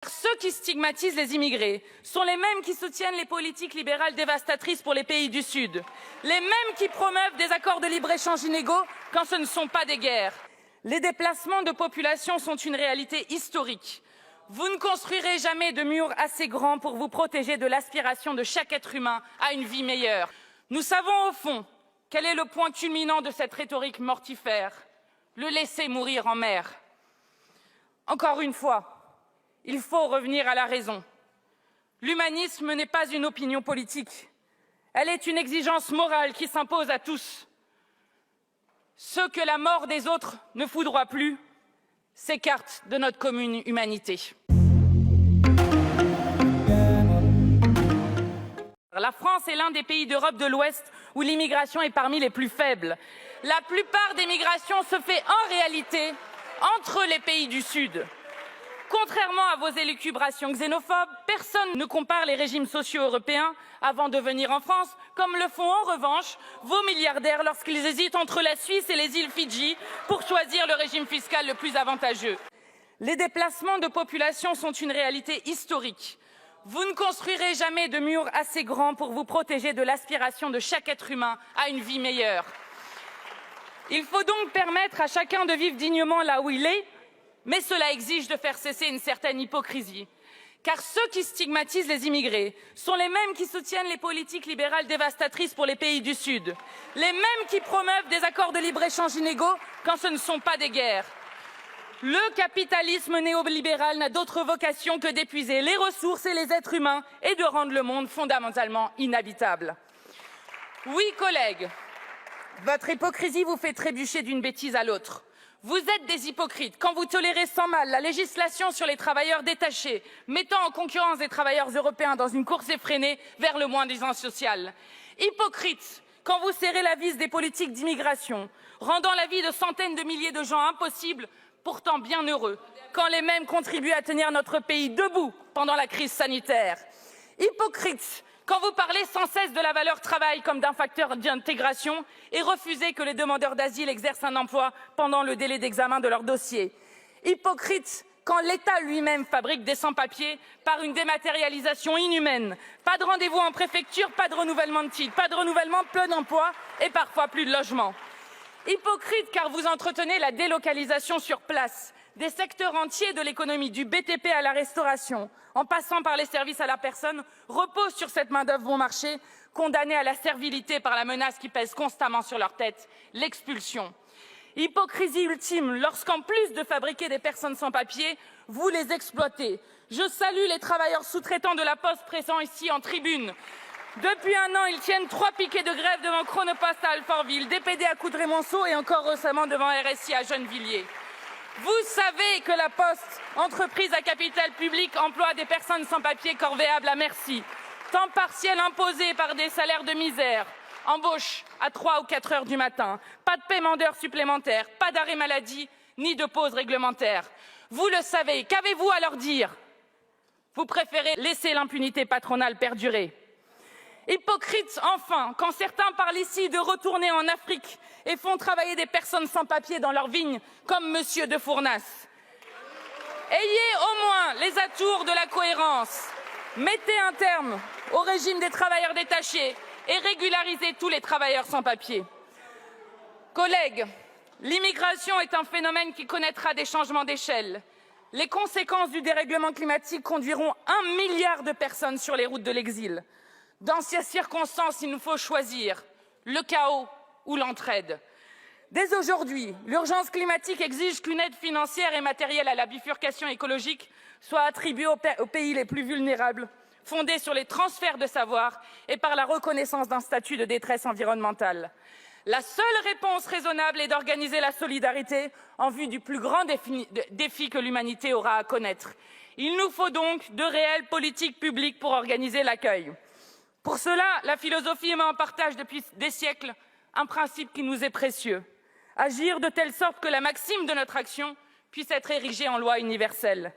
Ceux qui stigmatisent les immigrés sont les mêmes qui soutiennent les politiques libérales dévastatrices pour les pays du Sud, les mêmes qui promeuvent des accords de libre-échange inégaux quand ce ne sont pas des guerres. Les déplacements de population sont une réalité historique. Vous ne construirez jamais de murs assez grands pour vous protéger de l'aspiration de chaque être humain à une vie meilleure. Nous savons au fond quel est le point culminant de cette rhétorique mortifère, le laisser mourir en mer. Encore une fois, il faut revenir à la raison. L'humanisme n'est pas une opinion politique. Elle est une exigence morale qui s'impose à tous. Ceux que la mort des autres ne foudroie plus s'écartent de notre commune humanité. La France est l'un des pays d'Europe de l'Ouest où l'immigration est parmi les plus faibles. La plupart des migrations se fait en réalité entre les pays du Sud. Contrairement à vos élucubrations xénophobes, personne ne compare les régimes sociaux européens avant de venir en France, comme le font en revanche vos milliardaires lorsqu'ils hésitent entre la Suisse et les îles Fidji pour choisir le régime fiscal le plus avantageux. Les déplacements de population sont une réalité historique. Vous ne construirez jamais de murs assez grands pour vous protéger de l'aspiration de chaque être humain à une vie meilleure. Il faut donc permettre à chacun de vivre dignement là où il est, mais cela exige de faire cesser une certaine hypocrisie. Car ceux qui stigmatisent les immigrés sont les mêmes qui soutiennent les politiques libérales dévastatrices pour les pays du Sud, les mêmes qui promeuvent des accords de libre-échange inégaux quand ce ne sont pas des guerres. Le capitalisme néolibéral n'a d'autre vocation que d'épuiser les ressources et les êtres humains et de rendre le monde fondamentalement inhabitable. Oui, collègues, votre hypocrisie vous fait trébucher d'une bêtise à l'autre. Vous êtes des hypocrites quand vous tolérez sans mal la législation sur les travailleurs détachés, mettant en concurrence des travailleurs européens dans une course effrénée vers le moins-disant social. Hypocrites quand vous serrez la vis des politiques d'immigration, rendant la vie de centaines de milliers de gens impossible, pourtant bien heureux, quand les mêmes contribuent à tenir notre pays debout pendant la crise sanitaire. Hypocrites quand vous parlez sans cesse de la valeur travail comme d'un facteur d'intégration et refusez que les demandeurs d'asile exercent un emploi pendant le délai d'examen de leur dossier. Hypocrite quand l'État lui-même fabrique des sans-papiers par une dématérialisation inhumaine. Pas de rendez-vous en préfecture, pas de renouvellement de titre, pas de renouvellement, peu d'emplois et parfois plus de logement. Hypocrite car vous entretenez la délocalisation sur place des secteurs entiers de l'économie, du BTP à la restauration, en passant par les services à la personne, reposent sur cette main-d'œuvre bon marché, condamnée à la servilité par la menace qui pèse constamment sur leur tête, l'expulsion. Hypocrisie ultime lorsqu'en plus de fabriquer des personnes sans papier, vous les exploitez. Je salue les travailleurs sous-traitants de la Poste présents ici en tribune. Depuis un an, ils tiennent 3 piquets de grève devant Chronopost à Alfortville, DPD à Coudray-Monceau et encore récemment devant RSI à Gennevilliers. Vous savez que la Poste, entreprise à capital public, emploie des personnes sans papier corvéables à merci. Temps partiel imposé par des salaires de misère. Embauche à 3 ou 4 heures du matin. Pas de paiement d'heures supplémentaires, pas d'arrêt maladie, ni de pause réglementaire. Vous le savez, qu'avez-vous à leur dire? Vous préférez laisser l'impunité patronale perdurer. Hypocrite, enfin, quand certains parlent ici de retourner en Afrique et font travailler des personnes sans papier dans leurs vignes, comme Monsieur de Fournas. Ayez au moins les atours de la cohérence. Mettez un terme au régime des travailleurs détachés et régularisez tous les travailleurs sans papier. Collègues, l'immigration est un phénomène qui connaîtra des changements d'échelle. Les conséquences du dérèglement climatique conduiront 1 milliard de personnes sur les routes de l'exil. Dans ces circonstances, il nous faut choisir le chaos ou l'entraide. Dès aujourd'hui, l'urgence climatique exige qu'une aide financière et matérielle à la bifurcation écologique soit attribuée aux pays les plus vulnérables, fondée sur les transferts de savoir et par la reconnaissance d'un statut de détresse environnementale. La seule réponse raisonnable est d'organiser la solidarité en vue du plus grand défi que l'humanité aura à connaître. Il nous faut donc de réelles politiques publiques pour organiser l'accueil. Pour cela, la philosophie met en partage depuis des siècles un principe qui nous est précieux. Agir de telle sorte que la maxime de notre action puisse être érigée en loi universelle.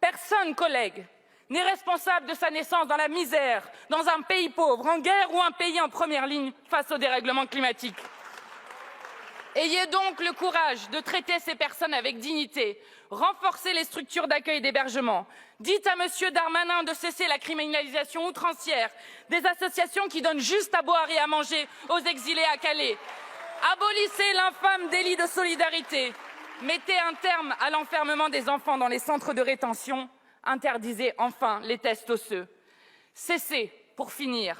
Personne, collègues, n'est responsable de sa naissance dans la misère, dans un pays pauvre, en guerre ou un pays en première ligne face au dérèglement climatique. Ayez donc le courage de traiter ces personnes avec dignité, renforcer les structures d'accueil et d'hébergement. Dites à M. Darmanin de cesser la criminalisation outrancière des associations qui donnent juste à boire et à manger aux exilés à Calais. Abolissez l'infâme délit de solidarité. Mettez un terme à l'enfermement des enfants dans les centres de rétention. Interdisez enfin les tests osseux. Cessez, pour finir,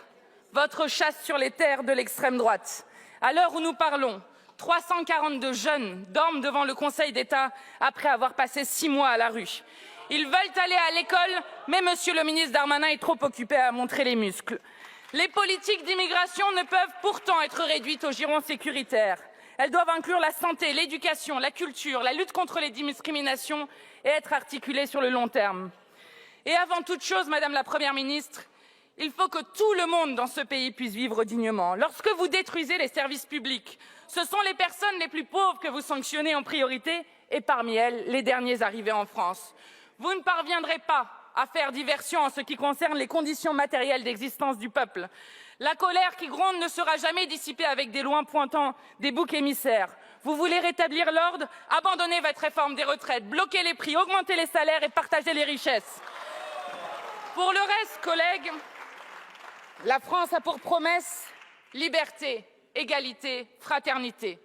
votre chasse sur les terres de l'extrême droite. À l'heure où nous parlons, 342 jeunes dorment devant le Conseil d'État après avoir passé 6 mois à la rue. Ils veulent aller à l'école, mais Monsieur le ministre Darmanin est trop occupé à montrer les muscles. Les politiques d'immigration ne peuvent pourtant être réduites au giron sécuritaire. Elles doivent inclure la santé, l'éducation, la culture, la lutte contre les discriminations et être articulées sur le long terme. Et avant toute chose, Madame la Première ministre, il faut que tout le monde dans ce pays puisse vivre dignement. Lorsque vous détruisez les services publics, ce sont les personnes les plus pauvres que vous sanctionnez en priorité et parmi elles, les derniers arrivés en France. Vous ne parviendrez pas à faire diversion en ce qui concerne les conditions matérielles d'existence du peuple. La colère qui gronde ne sera jamais dissipée avec des lois pointant des boucs émissaires. Vous voulez rétablir l'ordre? Abandonnez votre réforme des retraites, bloquez les prix, augmentez les salaires et partagez les richesses. Pour le reste, collègues, la France a pour promesse liberté, égalité, fraternité.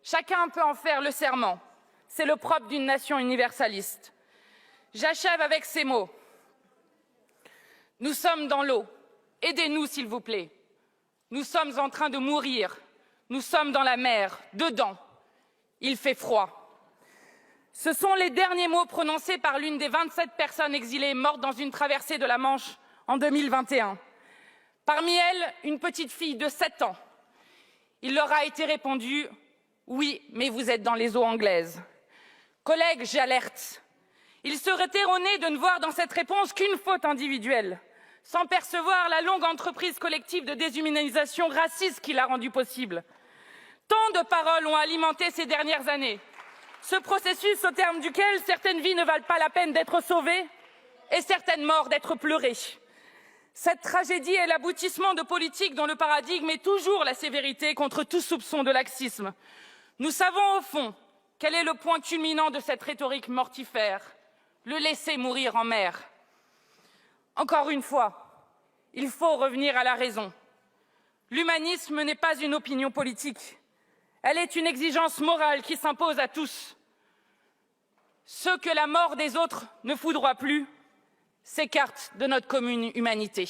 Chacun peut en faire le serment. C'est le propre d'une nation universaliste. J'achève avec ces mots. Nous sommes dans l'eau. Aidez-nous, s'il vous plaît. Nous sommes en train de mourir. Nous sommes dans la mer, dedans. Il fait froid. Ce sont les derniers mots prononcés par l'une des 27 personnes exilées mortes dans une traversée de la Manche en 2021. Parmi elles, une petite fille de 7 ans. Il leur a été répondu « Oui, mais vous êtes dans les eaux anglaises ». Collègues, j'alerte. Il serait erroné de ne voir dans cette réponse qu'une faute individuelle, sans percevoir la longue entreprise collective de déshumanisation raciste qui l'a rendue possible. Tant de paroles ont alimenté ces dernières années. Ce processus au terme duquel certaines vies ne valent pas la peine d'être sauvées et certaines morts d'être pleurées. Cette tragédie est l'aboutissement de politiques dont le paradigme est toujours la sévérité contre tout soupçon de laxisme. Nous savons au fond quel est le point culminant de cette rhétorique mortifère, le laisser mourir en mer. Encore une fois, il faut revenir à la raison. L'humanisme n'est pas une opinion politique. Elle est une exigence morale qui s'impose à tous. Ceux que la mort des autres ne foudroie plus s'écartent de notre commune humanité.